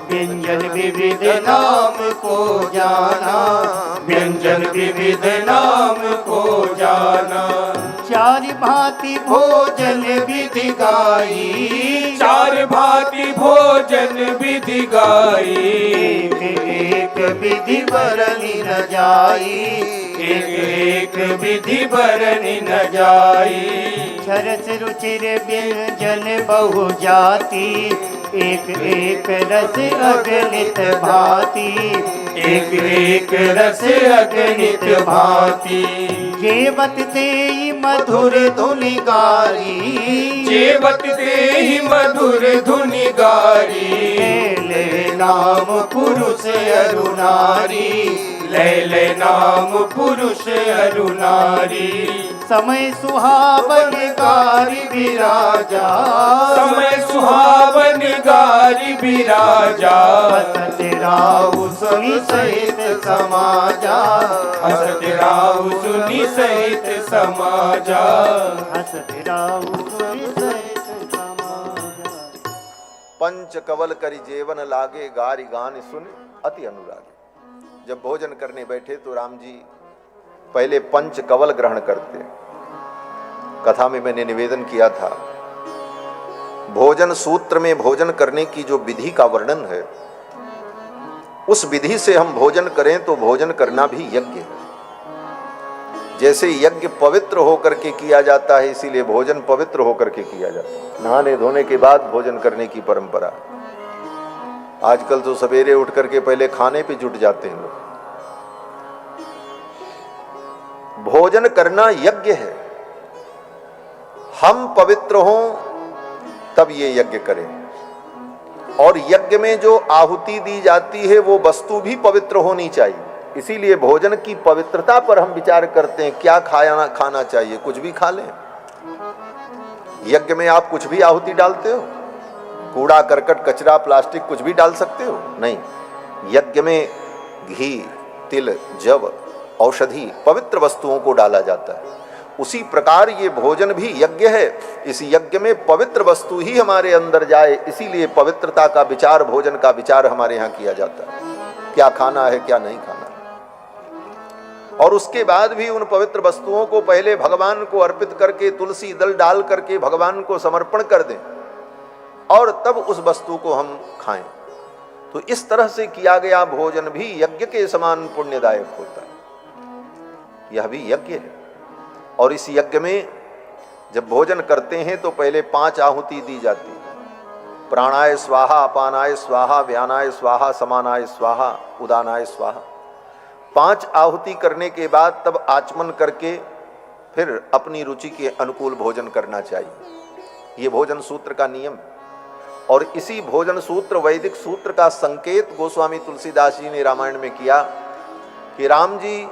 व्यंजन विविध नाम को जाना। व्यंजन विविध नाम को जाना। 4 भांति भोजन विधि गाई, 4 भांति भोजन विधि गाई। एक एक विधि बरनी न जाई, एक एक विधि बरनी न जाई। सरस रुचिर व्यंजन बहु जाति, एक एक रस अगणित भांति। एक एक रस अगणित भांति। जेवत ते मधुर धुनि गारी, जेवत ते मधुर धुनि गारी। ले नाम पुरुष अरु नारी, ले नाम पुरुष अरु नारी। समय सुहावन गारी विराजा, समय सुहावन गारी विराजा। हसत राहु सुनि सहित समाजा, हसत राहु सुनि सहित समाजा। हसत राहु सुनि सहित समाजा। पंच कवल करी जेवन लागे, गारी गान सुन अति अनुरागे। जब भोजन करने बैठे तो राम जी पहले पंच कवल ग्रहण करते। कथा में मैंने निवेदन किया था, भोजन सूत्र में भोजन करने की जो विधि का वर्णन है, उस विधि से हम भोजन करें तो भोजन करना भी यज्ञ है। जैसे यज्ञ पवित्र होकर के किया जाता है, इसीलिए भोजन पवित्र होकर के किया जाता है। नहाने धोने के बाद भोजन करने की परंपरा। आजकल तो सवेरे उठ करके पहले खाने पे जुट जाते हैं लोग। भोजन करना यज्ञ है। हम पवित्र हों तब ये यज्ञ करें। और यज्ञ में जो आहुति दी जाती है वो वस्तु भी पवित्र होनी चाहिए। इसीलिए भोजन की पवित्रता पर हम विचार करते हैं, क्या खाना चाहिए। कुछ भी खा लें। यज्ञ में आप कुछ भी आहुति डालते हो? कूड़ा करकट कचरा प्लास्टिक कुछ भी डाल सकते हो? नहीं। यज्ञ में घी तिल जव औषधि पवित्र वस्तुओं को डाला जाता है। उसी प्रकार ये भोजन भी यज्ञ है। इस यज्ञ में पवित्र वस्तु ही हमारे अंदर जाए, इसीलिए पवित्रता का विचार, भोजन का विचार हमारे यहाँ किया जाता है। क्या खाना है क्या नहीं खाना। और उसके बाद भी उन पवित्र वस्तुओं को पहले भगवान को अर्पित करके तुलसी दल डाल करके भगवान को समर्पण कर दें और तब उस वस्तु को हम खाएं। तो इस तरह से किया गया भोजन भी यज्ञ के समान पुण्यदायक होता है। यह भी यज्ञ है। और इस यज्ञ में जब भोजन करते हैं तो पहले 5 आहुति दी जाती है। प्राणाय स्वाहा, अपानाय स्वाहा, व्यानाय स्वाहा, समानाय स्वाहा, उदानाय स्वाहा। 5 आहुति करने के बाद तब आचमन करके फिर अपनी रुचि के अनुकूल भोजन करना चाहिए। ये भोजन सूत्र का नियम है। और इसी भोजन सूत्र, वैदिक सूत्र का संकेत गोस्वामी तुलसीदास जी ने रामायण में किया कि राम जी